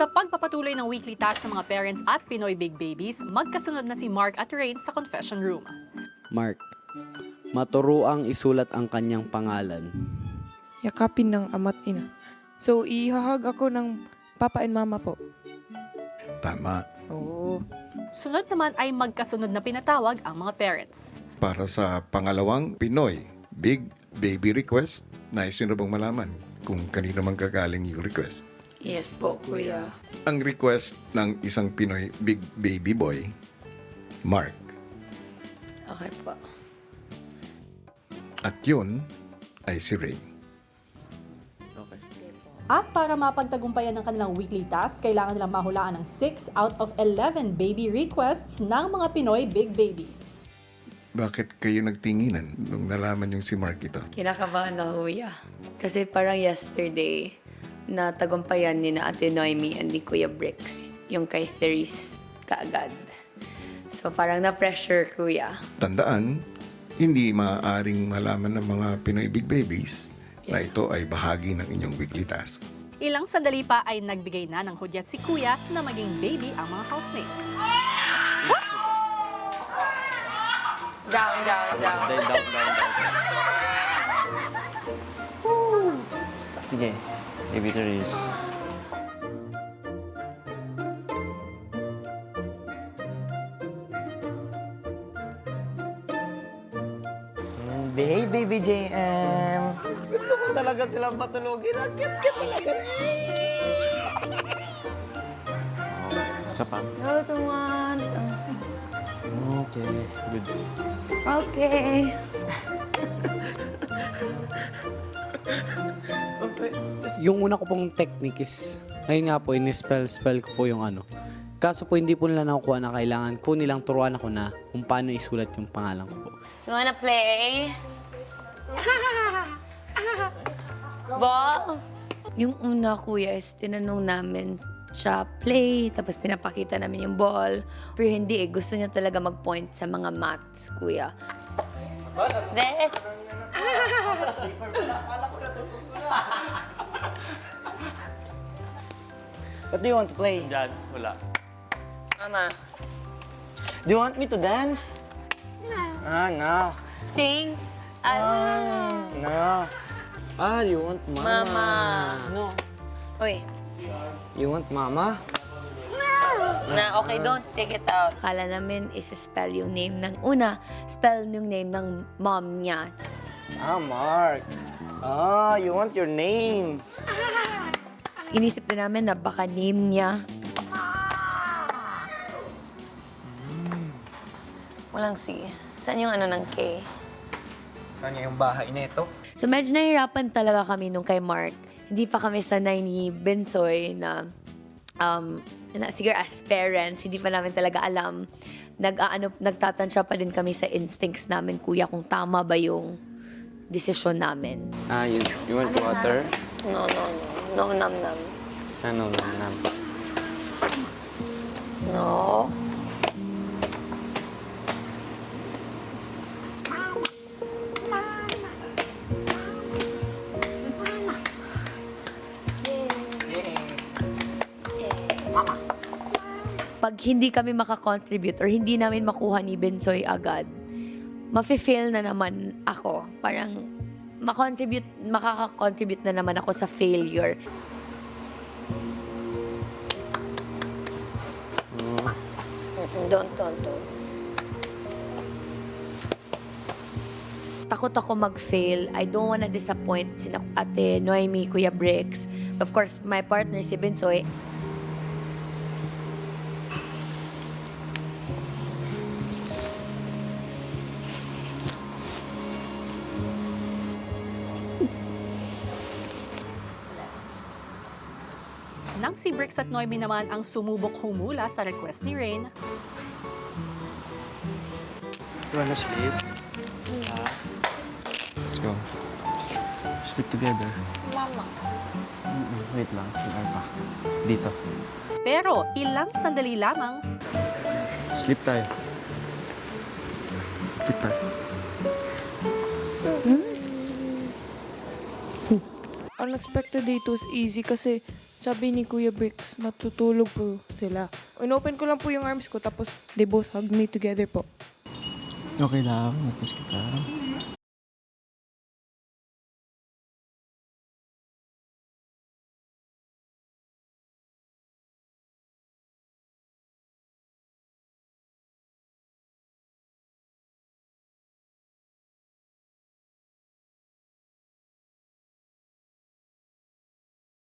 Sa pagpapatuloy ng weekly task ng mga parents at Pinoy Big Babies, magkasunod na si Mark at Rain sa confession room. Mark, maturuang isulat ang kanyang pangalan. Yakapin ng ama't ina. So, ihahag ako ng papa and mama po. Tama. Oo. Sunod naman ay magkasunod na pinatawag ang mga parents. Para sa pangalawang Pinoy Big Baby request, nais nyo na bang malaman kung kanino man gagaling yung request? Yes po, kuya. Ang request ng isang Pinoy Big Baby boy, Mark. Okay po. At yun ay si Ray. At para mapagtagumpayan ng kanilang weekly task, kailangan nilang mahulaan ng 6 out of 11 baby requests ng mga Pinoy Big Babies. Bakit kayo nagtinginan nung nalaman yung si Mark ito? Kinakabahan ako, kuya. Kasi parang yesterday, na tagumpayan ni na Ate Noemi and ni Kuya Bricks, yung kay Therese kaagad. So parang na-pressure, kuya. Tandaan, hindi maaaring malaman ng mga Pinoy Big Babies na ito ay bahagi ng inyong weekly task. Ilang sandali pa ay nagbigay na ng hudyat si Kuya na maging baby ang mga housemates. Down, down, down. Down. Sige, baby Therese. Hey, baby JM. Gusto ko talaga silang patulogin. Ang cute talaga. Isa pa? Someone. Okay, good. Okay. Yung una ko pong technique is, ayun nga po, in-spell ko po yung ano. Kaso po hindi po nila nakukuha na kailangan ko nilang turuan ako na kung paano isulat yung pangalan ko po. You wanna play? Ball? Yung una, kuya, is tinanong namin siya play, tapos pinapakita namin yung ball. Pero hindi eh, gusto niya talaga mag-point sa mga maths, kuya. This. What do you want to play? Diyan, wala. Mama. Do you want me to dance? No. Sing. No. Do you want mama? Mama. No. Uy. You want mama? Na, okay, don't take it out. Kala namin is-spell yung name ng una. Spell yung name ng mom niya. Mark. You want your name. Inisip din namin na baka name niya. Walang C. Saan yung ano ng K? Saan yung bahay na ito? So medyo nahihirapan talaga kami nung kay Mark. Hindi pa kami sanay ni Bensoy na, siguro as parents, hindi pa namin talaga alam. Nagtatansya pa din kami sa instincts namin, kuya, kung tama ba yung desisyon namin. You want water? No, nam. Ano, No. Pag hindi kami makakontribute or hindi namin makuha ni Bensoy agad, mafe-fail na naman ako. Parang makaka-contribute na naman ako sa failure. Don't. Takot ako mag-fail. I don't wanna disappoint sina Ate Noemi, Kuya Bricks. Of course, my partner si Bensoy. Nang si Bricks at Noemi naman ang sumubok humula sa request ni Rain, You wanna sleep? Let's go. Sleep together. Mama. Wait lang, CR pa. Dito. pero ilang sandali lamang, Sleep tayo. Sleep tayo. Unexpected dito is easy kasi Sabi ni Kuya Bricks, matutulog po sila. Inopen ko lang po yung arms ko, tapos they both hugged me together po. Okay lang, napis kita.